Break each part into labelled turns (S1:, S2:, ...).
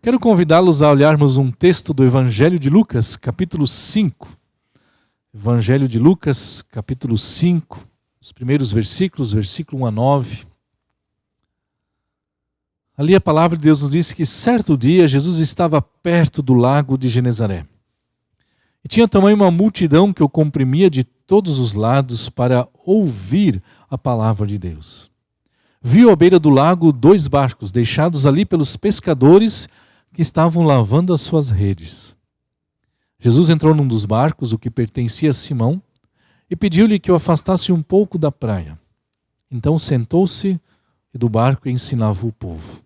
S1: Quero convidá-los a olharmos um texto do Evangelho de Lucas, capítulo 5. Evangelho de Lucas, capítulo 5, os primeiros versículos, versículo 1 a 9. Ali a palavra de Deus nos diz que certo dia Jesus estava perto do lago de Genezaré. E tinha também uma multidão que o comprimia de todos os lados para ouvir a palavra de Deus. Viu à beira do lago 2 barcos deixados ali pelos pescadores que estavam lavando as suas redes. Jesus entrou num dos barcos, o que pertencia a Simão, e pediu-lhe que o afastasse um pouco da praia. Então sentou-se e do barco ensinava o povo.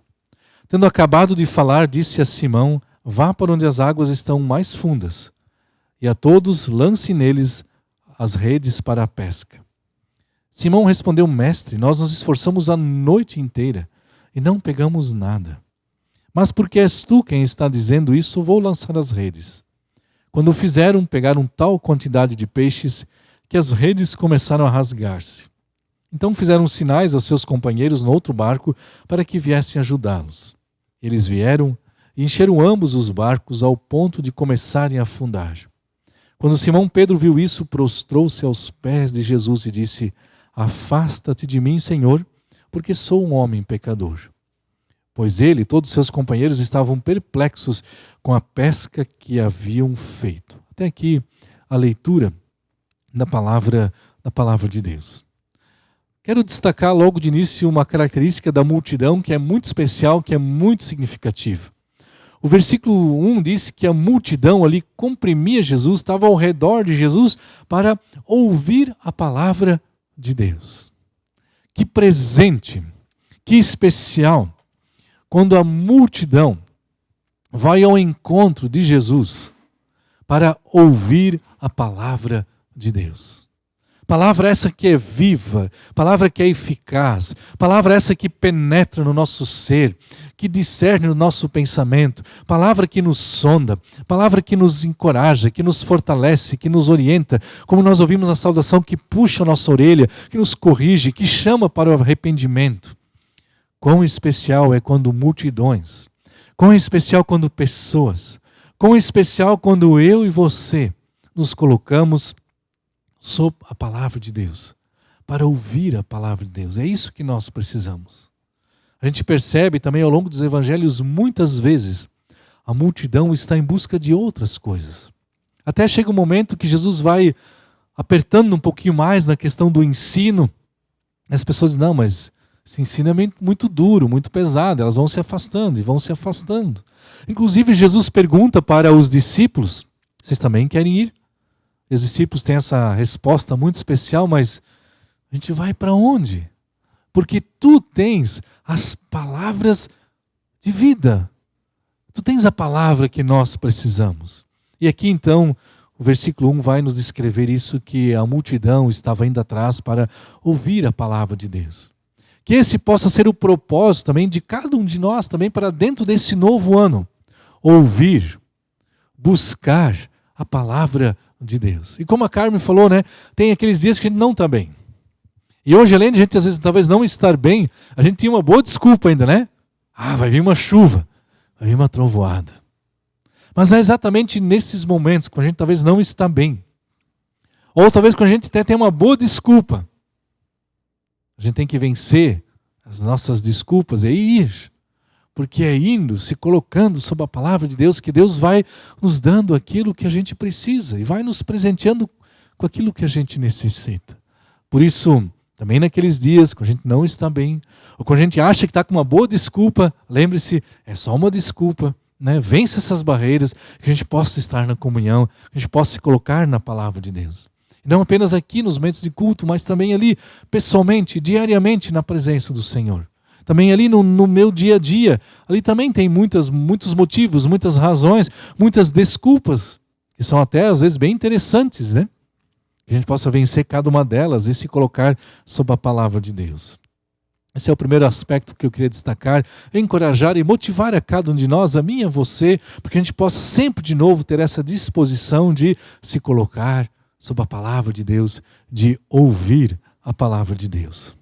S1: Tendo acabado de falar, disse a Simão: vá para onde as águas estão mais fundas, e a todos lance neles as redes para a pesca. Simão respondeu: mestre, nós nos esforçamos a noite inteira e não pegamos nada. Mas porque és tu quem está dizendo isso, vou lançar as redes. Quando o fizeram, pegaram tal quantidade de peixes que as redes começaram a rasgar-se. Então fizeram sinais aos seus companheiros no outro barco para que viessem ajudá-los. Eles vieram e encheram ambos os barcos ao ponto de começarem a afundar. Quando Simão Pedro viu isso, prostrou-se aos pés de Jesus e disse: afasta-te de mim, Senhor, porque sou um homem pecador. Pois ele e todos seus companheiros estavam perplexos com a pesca que haviam feito. Até aqui a leitura da palavra de Deus. Quero destacar logo de início uma característica da multidão que é muito especial, que é muito significativa. O versículo 1 diz que a multidão ali comprimia Jesus, estava ao redor de Jesus para ouvir a palavra de Deus. Que presente, que especial, quando a multidão vai ao encontro de Jesus para ouvir a palavra de Deus. Palavra essa que é viva, palavra que é eficaz, palavra essa que penetra no nosso ser, que discerne o nosso pensamento, palavra que nos sonda, palavra que nos encoraja, que nos fortalece, que nos orienta, como nós ouvimos na saudação, que puxa a nossa orelha, que nos corrige, que chama para o arrependimento. Quão especial é quando multidões, quão especial quando pessoas, quão especial quando eu e você nos colocamos sob a palavra de Deus, para ouvir a palavra de Deus. É isso que nós precisamos. A gente percebe também ao longo dos evangelhos, muitas vezes, a multidão está em busca de outras coisas. Até chega um momento que Jesus vai apertando um pouquinho mais na questão do ensino. As pessoas dizem: não, mas esse ensino é muito duro, muito pesado. Elas vão se afastando e vão se afastando. Inclusive Jesus pergunta para os discípulos: vocês também querem ir? E os discípulos têm essa resposta muito especial, mas a gente vai para onde? Porque tu tens as palavras de vida. Tu tens a palavra que nós precisamos. E aqui então, o versículo 1 vai nos descrever isso, que a multidão estava indo atrás para ouvir a palavra de Deus. Que esse possa ser o propósito também de cada um de nós, também para dentro desse novo ano. Ouvir, buscar a palavra de Deus. E como a Carmen falou, né, tem aqueles dias que a gente não está bem. E hoje, além de a gente às vezes talvez não estar bem, a gente tinha uma boa desculpa ainda, né? Vai vir uma chuva, vai vir uma trovoada. Mas é exatamente nesses momentos, quando a gente talvez não está bem, ou talvez quando a gente até tem uma boa desculpa, a gente tem que vencer as nossas desculpas e ir. Porque é indo, se colocando sob a palavra de Deus, que Deus vai nos dando aquilo que a gente precisa e vai nos presenteando com aquilo que a gente necessita. Por isso, também naqueles dias, quando a gente não está bem, ou quando a gente acha que está com uma boa desculpa, lembre-se, é só uma desculpa, né? Vence essas barreiras, que a gente possa estar na comunhão, que a gente possa se colocar na palavra de Deus. E não apenas aqui nos momentos de culto, mas também ali, pessoalmente, diariamente, na presença do Senhor. Também ali no meu dia a dia, ali também tem muitos motivos, muitas razões, muitas desculpas, que são até às vezes bem interessantes, né? Que a gente possa vencer cada uma delas e se colocar sob a palavra de Deus. Esse é o primeiro aspecto que eu queria destacar, encorajar e motivar a cada um de nós, a mim e a você, para que a gente possa sempre de novo ter essa disposição de se colocar sob a palavra de Deus, de ouvir a palavra de Deus.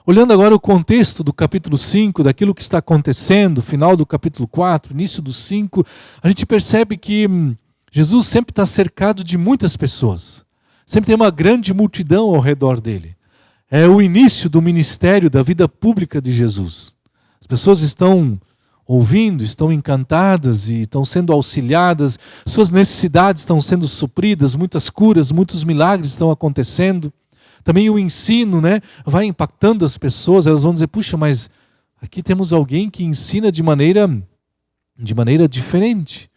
S1: Olhando agora o contexto do capítulo 5, daquilo que está acontecendo, final do capítulo 4, início do 5, a gente percebe que Jesus sempre está cercado de muitas pessoas. Sempre tem uma grande multidão ao redor dele. É o início do ministério, da vida pública de Jesus. As pessoas estão ouvindo, estão encantadas e estão sendo auxiliadas, suas necessidades estão sendo supridas, muitas curas, muitos milagres estão acontecendo. Também o ensino, né, vai impactando as pessoas, elas vão dizer, puxa, mas aqui temos alguém que ensina de maneira diferente.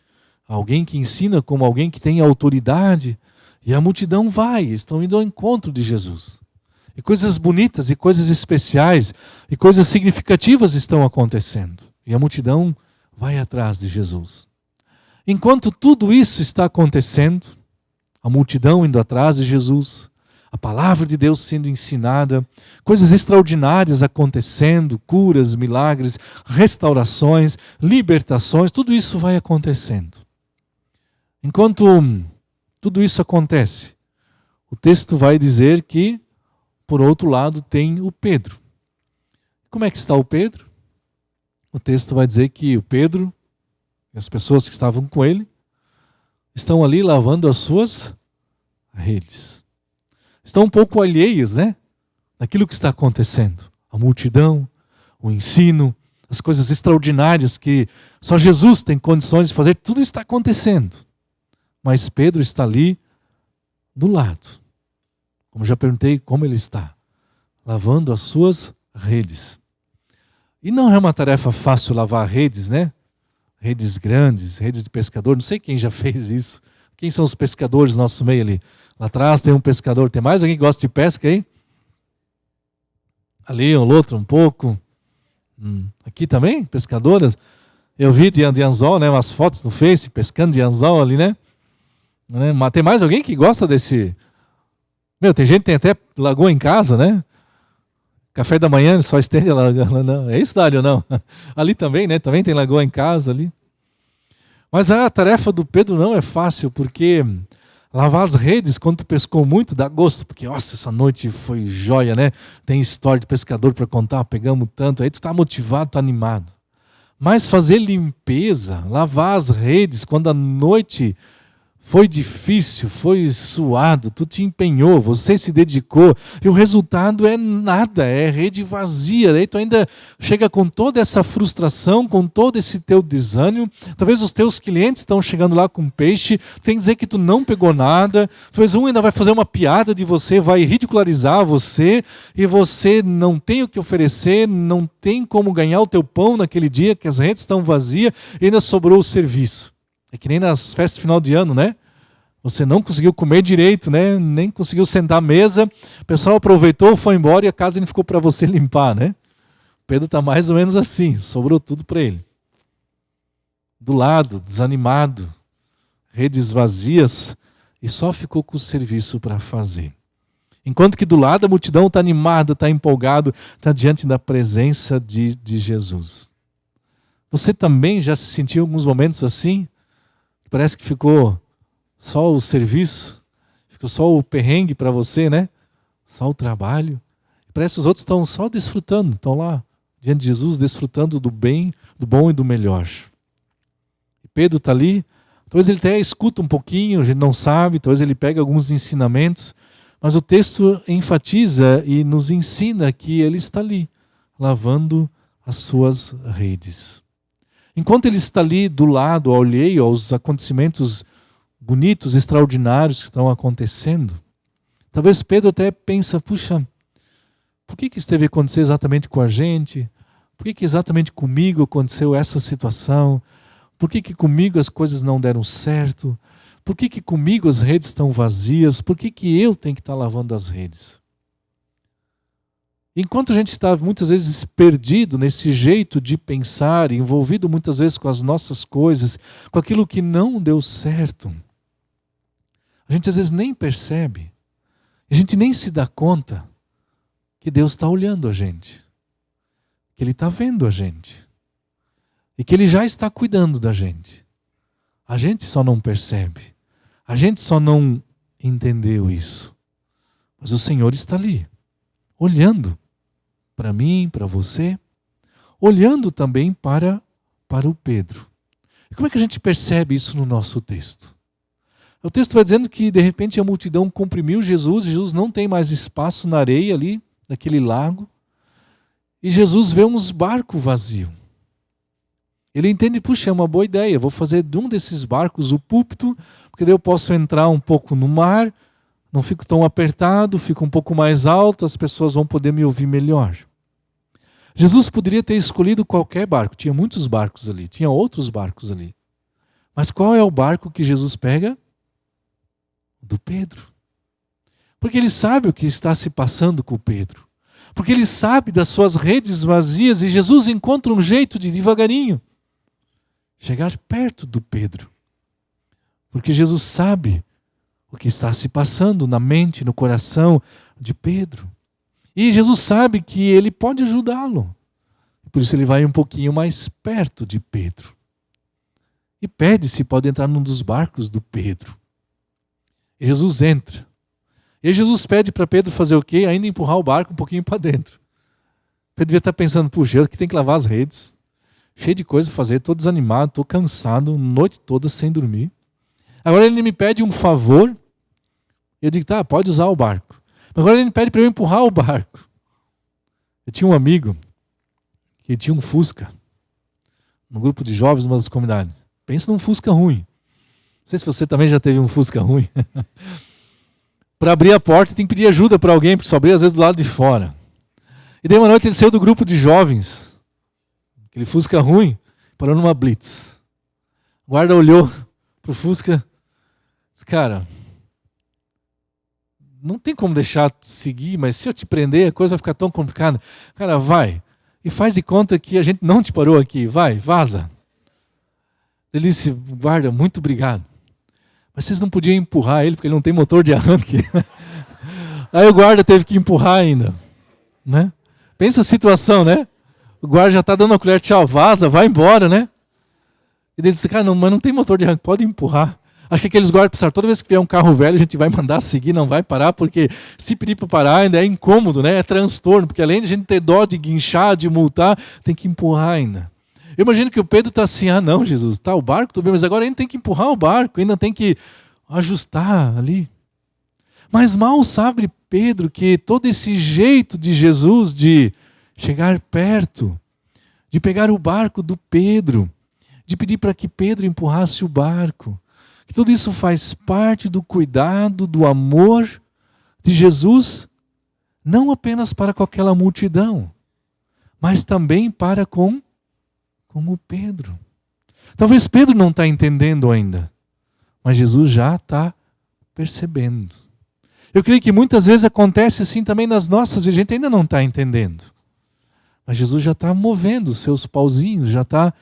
S1: Alguém que ensina como alguém que tem autoridade. E a multidão estão indo ao encontro de Jesus. E coisas bonitas, e coisas especiais, e coisas significativas estão acontecendo. E a multidão vai atrás de Jesus. Enquanto tudo isso está acontecendo, a multidão indo atrás de Jesus, a palavra de Deus sendo ensinada, coisas extraordinárias acontecendo, curas, milagres, restaurações, libertações, tudo isso vai acontecendo. Enquanto tudo isso acontece, o texto vai dizer que, por outro lado, tem o Pedro. Como é que está o Pedro? O texto vai dizer que o Pedro e as pessoas que estavam com ele estão ali lavando as suas redes. Estão um pouco alheios, né? Daquilo que está acontecendo. A multidão, o ensino, as coisas extraordinárias que só Jesus tem condições de fazer, tudo está acontecendo. Mas Pedro está ali do lado. Como já perguntei, como ele está? Lavando as suas redes. E não é uma tarefa fácil lavar redes, né? Redes grandes, redes de pescador. Não sei quem já fez isso. Quem são os pescadores no nosso meio ali? Lá atrás tem um pescador. Tem mais alguém que gosta de pesca aí? Ali, um outro, um pouco. Aqui também, pescadoras. Eu vi de anzol, né? Umas fotos no Face, pescando de anzol ali, né? Mas tem mais alguém que gosta desse... tem gente que tem até lagoa em casa, né? Café da manhã só estende a lagoa. Não. É isso, Dário, não? Ali também, né? Também tem lagoa em casa ali. Mas a tarefa do Pedro não é fácil, porque lavar as redes, quando tu pescou muito, dá gosto, porque, nossa, essa noite foi joia, né? Tem história de pescador para contar, pegamos tanto, aí tu tá motivado, tá animado. Mas fazer limpeza, lavar as redes, quando a noite foi difícil, foi suado, tu te empenhou, você se dedicou, e o resultado é nada, é rede vazia. Daí tu ainda chega com toda essa frustração, com todo esse teu desânimo. Talvez os teus clientes estão chegando lá com peixe, tem que dizer que tu não pegou nada, talvez um ainda vai fazer uma piada de você, vai ridicularizar você, e você não tem o que oferecer, não tem como ganhar o teu pão naquele dia, que as redes estão vazias, e ainda sobrou o serviço. É que nem nas festas de final de ano, né? Você não conseguiu comer direito, né? Nem conseguiu sentar à mesa. O pessoal aproveitou, foi embora e a casa não ficou para você limpar, né? Pedro está mais ou menos assim, sobrou tudo para ele. Do lado, desanimado, redes vazias, e só ficou com o serviço para fazer. Enquanto que do lado a multidão está animada, está empolgado, está diante da presença de Jesus. Você também já se sentiu em alguns momentos assim? Parece que ficou só o serviço, ficou só o perrengue para você, né? Só o trabalho. Parece que os outros estão só desfrutando, estão lá diante de Jesus, desfrutando do bem, do bom e do melhor. E Pedro está ali, talvez ele até escuta um pouquinho, a gente não sabe, talvez ele pega alguns ensinamentos, mas o texto enfatiza e nos ensina que ele está ali, lavando as suas redes. Enquanto ele está ali do lado, alheio aos acontecimentos bonitos, extraordinários que estão acontecendo, talvez Pedro até pensa, puxa, por que isso teve que acontecer exatamente com a gente? Por que exatamente comigo aconteceu essa situação? Por que comigo as coisas não deram certo? Por que comigo as redes estão vazias? Por que eu tenho que estar lavando as redes? Enquanto a gente está muitas vezes perdido nesse jeito de pensar, envolvido muitas vezes com as nossas coisas, com aquilo que não deu certo, a gente às vezes nem percebe, a gente nem se dá conta que Deus está olhando a gente, que Ele está vendo a gente, e que Ele já está cuidando da gente. A gente só não percebe, a gente só não entendeu isso, mas o Senhor está ali, olhando para mim, para você, olhando também para o Pedro. E como é que a gente percebe isso no nosso texto? O texto vai dizendo que de repente a multidão comprimiu Jesus, Jesus não tem mais espaço na areia ali, naquele lago, e Jesus vê uns barcos vazios. Ele entende, puxa, é uma boa ideia, vou fazer de um desses barcos o púlpito, porque daí eu posso entrar um pouco no mar, não fico tão apertado, fico um pouco mais alto, as pessoas vão poder me ouvir melhor. Jesus poderia ter escolhido qualquer barco, tinha muitos barcos ali, tinha outros barcos ali. Mas qual é o barco que Jesus pega? Do Pedro. Porque ele sabe o que está se passando com o Pedro. Porque ele sabe das suas redes vazias e Jesus encontra um jeito de devagarinho chegar perto do Pedro. Porque Jesus sabe o que está se passando na mente, no coração de Pedro. E Jesus sabe que ele pode ajudá-lo. Por isso ele vai um pouquinho mais perto de Pedro. E pede se pode entrar num dos barcos do Pedro. E Jesus entra. E Jesus pede para Pedro fazer o quê? Ainda empurrar o barco um pouquinho para dentro. Pedro devia estar pensando, puxa, eu que tenho que lavar as redes. Cheio de coisa para fazer, estou desanimado, estou cansado, noite toda sem dormir. Agora ele me pede um favor. Eu digo, tá, pode usar o barco. Mas agora ele me pede para eu empurrar o barco. Eu tinha um amigo que tinha um Fusca. No grupo de jovens, uma das comunidades. Pensa num Fusca ruim. Não sei se você também já teve um Fusca ruim. Para abrir a porta tem que pedir ajuda para alguém, porque só abrir às vezes do lado de fora. E daí uma noite ele saiu do grupo de jovens, aquele Fusca ruim, parou numa blitz. O guarda olhou pro Fusca e disse, cara, não tem como deixar seguir, mas se eu te prender a coisa vai ficar tão complicada. Cara, vai. E faz de conta que a gente não te parou aqui. Vai, vaza. Ele disse, guarda, muito obrigado. Mas vocês não podiam empurrar ele, porque ele não tem motor de arranque. Aí o guarda teve que empurrar ainda. Né? Pensa a situação, né? O guarda já está dando a colher, tchau, vaza, vai embora, né? E ele disse, cara, não, mas não tem motor de arranque, pode empurrar. Acho que aqueles guardas pensaram, toda vez que vier um carro velho, a gente vai mandar seguir, não vai parar, porque se pedir para parar ainda é incômodo, né? É transtorno, porque além de a gente ter dó de guinchar, de multar, tem que empurrar ainda. Eu imagino que o Pedro está assim, ah não, Jesus, tá o barco, tudo bem, mas agora ainda tem que empurrar o barco, ainda tem que ajustar ali. Mas mal sabe Pedro que todo esse jeito de Jesus de chegar perto, de pegar o barco do Pedro, de pedir para que Pedro empurrasse o barco, que tudo isso faz parte do cuidado, do amor de Jesus, não apenas para com aquela multidão, mas também para com o Pedro. Talvez Pedro não está entendendo ainda, mas Jesus já está percebendo. Eu creio que muitas vezes acontece assim também nas nossas vidas, a gente ainda não está entendendo. Mas Jesus já está movendo os seus pauzinhos, já está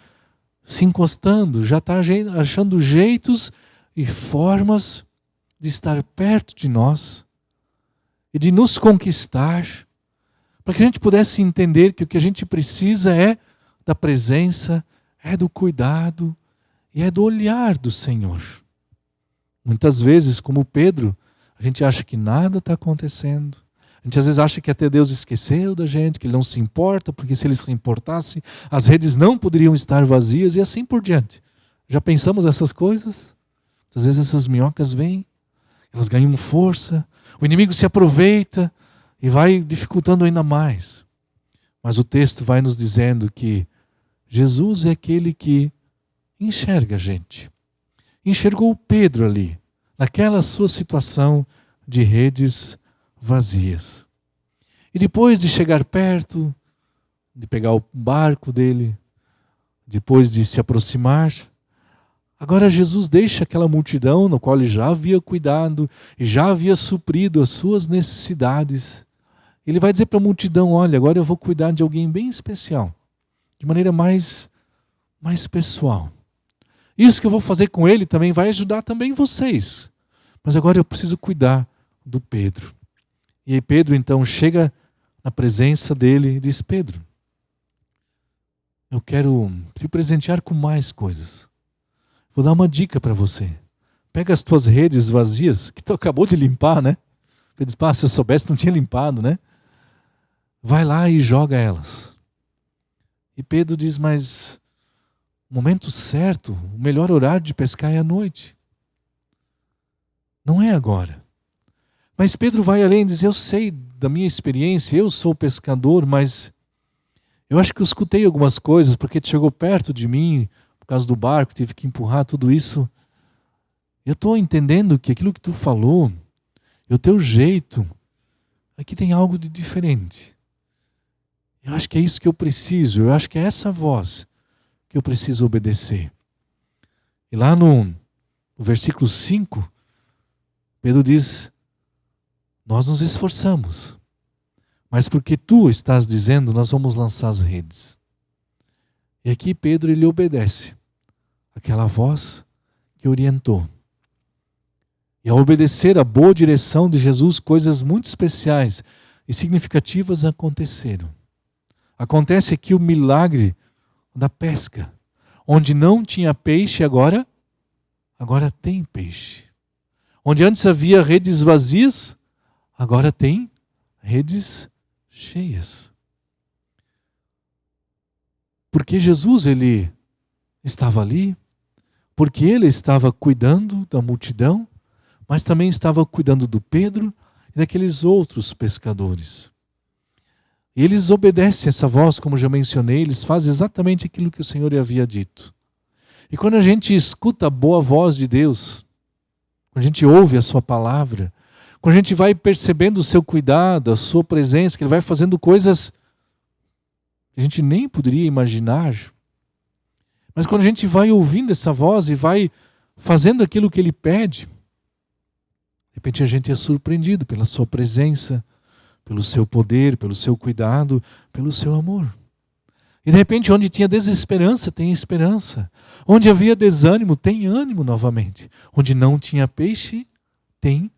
S1: se encostando, já está achando jeitos e formas de estar perto de nós e de nos conquistar, para que a gente pudesse entender que o que a gente precisa é da presença, é do cuidado e é do olhar do Senhor. Muitas vezes, como Pedro, a gente acha que nada está acontecendo. A gente às vezes acha que até Deus esqueceu da gente, que Ele não se importa, porque se Ele se importasse, as redes não poderiam estar vazias e assim por diante. Já pensamos essas coisas? Às vezes essas minhocas vêm, elas ganham força, o inimigo se aproveita e vai dificultando ainda mais. Mas o texto vai nos dizendo que Jesus é aquele que enxerga a gente. Enxergou Pedro ali, naquela sua situação de redes vazias. E depois de chegar perto, de pegar o barco dele, depois de se aproximar, agora Jesus deixa aquela multidão no qual ele já havia cuidado e já havia suprido as suas necessidades. Ele vai dizer para a multidão, olha, agora eu vou cuidar de alguém bem especial, de maneira mais pessoal. Isso que eu vou fazer com ele também vai ajudar também vocês. Mas agora eu preciso cuidar do Pedro. E aí Pedro então chega na presença dele e diz, Pedro, eu quero te presentear com mais coisas. Vou dar uma dica para você. Pega as tuas redes vazias, que tu acabou de limpar, né? Pedro diz, se eu soubesse não tinha limpado, né? vai lá e joga elas. E Pedro diz, mas o momento certo, o melhor horário de pescar é à noite. Não é agora. Mas Pedro vai além e diz, eu sei da minha experiência, eu sou pescador, mas eu acho que eu escutei algumas coisas, porque tu chegou perto de mim, por causa do barco, tive que empurrar tudo isso. Eu estou entendendo que aquilo que tu falou, e o teu jeito, aqui tem algo de diferente. Eu acho que é isso que eu preciso, eu acho que é essa voz que eu preciso obedecer. E lá no versículo 5, Pedro diz, nós nos esforçamos, mas porque tu estás dizendo, nós vamos lançar as redes. E aqui Pedro, ele obedece aquela voz que orientou. E ao obedecer a boa direção de Jesus, coisas muito especiais e significativas aconteceram. Acontece aqui o milagre da pesca, onde não tinha peixe, agora tem peixe. Onde antes havia redes vazias, agora tem redes cheias. Porque Jesus, ele estava ali, porque ele estava cuidando da multidão, mas também estava cuidando do Pedro e daqueles outros pescadores. E eles obedecem essa voz, como já mencionei, eles fazem exatamente aquilo que o Senhor havia dito. E quando a gente escuta a boa voz de Deus, quando a gente ouve a sua palavra, quando a gente vai percebendo o seu cuidado, a sua presença, que Ele vai fazendo coisas que a gente nem poderia imaginar. Mas quando a gente vai ouvindo essa voz e vai fazendo aquilo que Ele pede, de repente a gente é surpreendido pela sua presença, pelo seu poder, pelo seu cuidado, pelo seu amor. E de repente onde tinha desesperança, tem esperança. Onde havia desânimo, tem ânimo novamente. Onde não tinha peixe, tem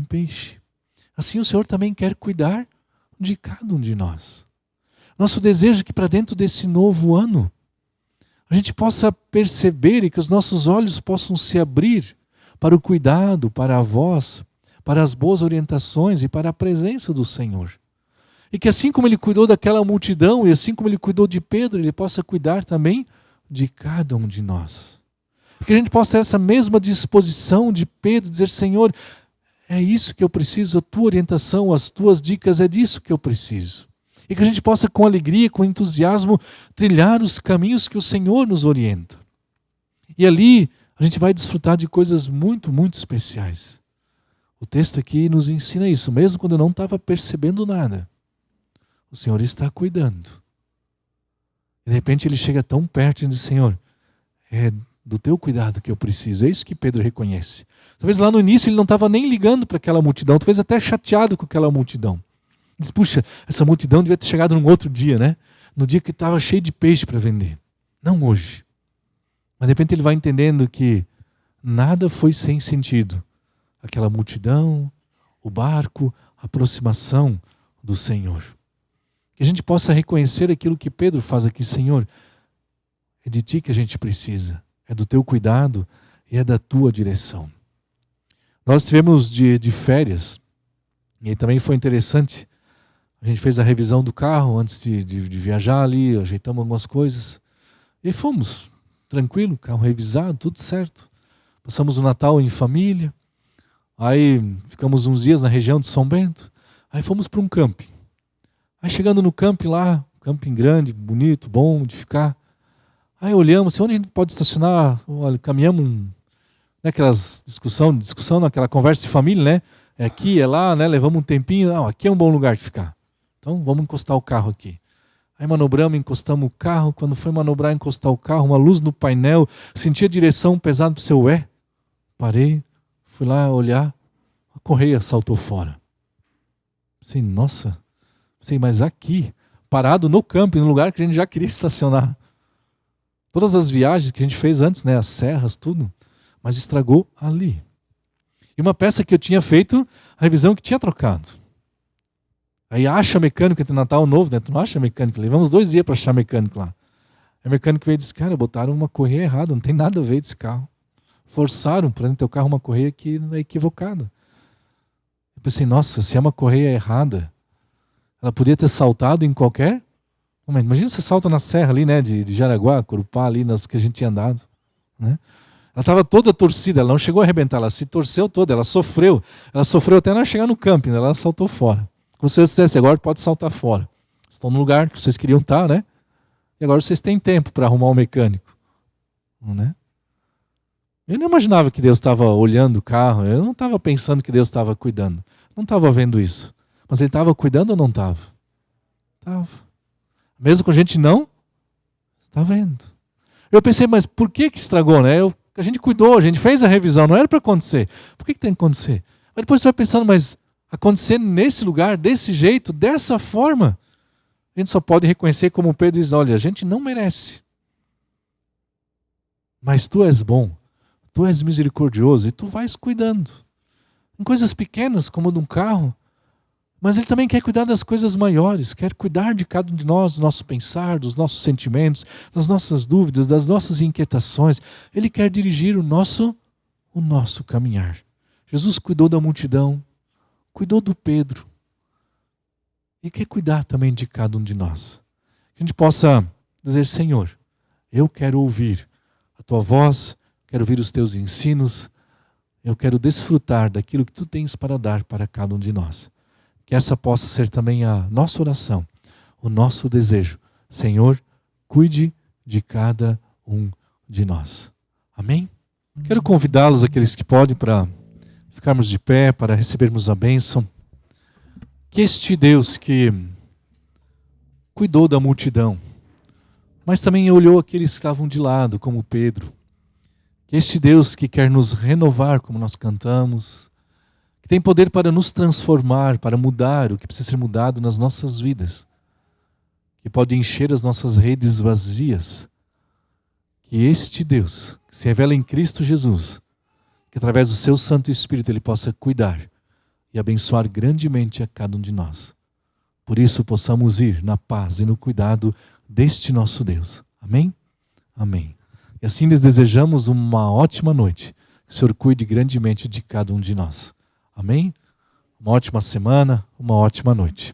S1: peixe. Assim o Senhor também quer cuidar de cada um de nós. Nosso desejo é que para dentro desse novo ano, a gente possa perceber e que os nossos olhos possam se abrir para o cuidado, para a voz, para as boas orientações e para a presença do Senhor. E que assim como Ele cuidou daquela multidão e assim como Ele cuidou de Pedro, Ele possa cuidar também de cada um de nós. E que a gente possa ter essa mesma disposição de Pedro, dizer, Senhor, é isso que eu preciso, a tua orientação, as tuas dicas, é disso que eu preciso. E que a gente possa com alegria, com entusiasmo, trilhar os caminhos que o Senhor nos orienta. E ali a gente vai desfrutar de coisas muito, muito especiais. O texto aqui nos ensina isso, mesmo quando eu não estava percebendo nada. O Senhor está cuidando. E de repente Ele chega tão perto e diz, Senhor, é do teu cuidado que eu preciso. É isso que Pedro reconhece. Talvez lá no início ele não estava nem ligando para aquela multidão, talvez até chateado com aquela multidão. Diz, puxa, essa multidão devia ter chegado num outro dia, né? No dia que estava cheio de peixe para vender. Não hoje. Mas de repente ele vai entendendo que nada foi sem sentido. Aquela multidão, o barco, a aproximação do Senhor. Que a gente possa reconhecer aquilo que Pedro faz aqui, Senhor, é de Ti que a gente precisa. É do Teu cuidado e é da Tua direção. Nós estivemos de férias e aí também foi interessante. A gente fez a revisão do carro antes de viajar ali, ajeitamos algumas coisas. E fomos, tranquilo, carro revisado, tudo certo. Passamos o Natal em família. Aí ficamos uns dias na região de São Bento. Aí fomos para um camping. Aí chegando no camping lá, camping grande, bonito, bom de ficar. Aí olhamos, onde a gente pode estacionar? Olha, caminhamos, aquelas discussão naquela conversa de família, né? É aqui, é lá, né? Levamos um tempinho. Não, aqui é um bom lugar de ficar. Então vamos encostar o carro aqui. Aí manobramos, encostamos o carro. Quando foi manobrar, encostar o carro, uma luz no painel, senti a direção pesada pro seu ué. Parei, fui lá olhar, a correia saltou fora. Pensei, nossa, mas aqui, parado no camping, no lugar que a gente já queria estacionar. Todas as viagens que a gente fez antes, né, as serras, tudo, mas estragou ali. E uma peça que eu tinha feito, a revisão que tinha trocado. Aí acha mecânico entre Natal Novo, né? Tu não acha mecânico? Levamos 2 dias para achar mecânico lá. Aí o mecânico veio e disse, cara, botaram uma correia errada, não tem nada a ver desse carro. Forçaram para dentro do teu carro uma correia que é equivocada. Eu pensei, nossa, se é uma correia errada, Ela podia ter saltado em qualquer momento. Imagina você salta na serra ali, né, de Jaraguá, Corupá, ali nas que a gente tinha andado, né? Ela estava toda torcida, ela não chegou a arrebentar, ela se torceu toda, ela sofreu até não chegar no camping, né? Ela saltou fora. Como se você dissesse, agora pode saltar fora. Estão no lugar que vocês queriam estar, né? E agora vocês têm tempo para arrumar um mecânico, né? Eu não imaginava que Deus estava olhando o carro, eu não estava pensando que Deus estava cuidando. Não estava vendo isso. Mas Ele estava cuidando ou não estava? Estava. Mesmo com a gente não, está vendo. Eu pensei, mas por que estragou, né? A gente cuidou, a gente fez a revisão, não era para acontecer. Por que tem que acontecer? Mas depois você vai pensando, mas acontecer nesse lugar, desse jeito, dessa forma, a gente só pode reconhecer como Pedro diz, olha, a gente não merece. Mas tu és bom, tu és misericordioso e tu vais cuidando. Em coisas pequenas, como de um carro, mas Ele também quer cuidar das coisas maiores, quer cuidar de cada um de nós, do nosso pensar, dos nossos sentimentos, das nossas dúvidas, das nossas inquietações. Ele quer dirigir o nosso caminhar. Jesus cuidou da multidão, cuidou do Pedro e quer cuidar também de cada um de nós. Que a gente possa dizer, Senhor, eu quero ouvir a Tua voz, quero ouvir os Teus ensinos, eu quero desfrutar daquilo que Tu tens para dar para cada um de nós. Que essa possa ser também a nossa oração, o nosso desejo. Senhor, cuide de cada um de nós. Amém? Quero convidá-los, aqueles que podem, para ficarmos de pé, para recebermos a bênção. Que este Deus que cuidou da multidão, mas também olhou aqueles que estavam de lado, como Pedro. Que este Deus que quer nos renovar, como nós cantamos, que tem poder para nos transformar, para mudar o que precisa ser mudado nas nossas vidas, que pode encher as nossas redes vazias. Que este Deus, que se revela em Cristo Jesus, que através do seu Santo Espírito Ele possa cuidar e abençoar grandemente a cada um de nós. Por isso possamos ir na paz e no cuidado deste nosso Deus. Amém? Amém. E assim lhes desejamos uma ótima noite. Que o Senhor cuide grandemente de cada um de nós. Amém? Uma ótima semana, uma ótima noite.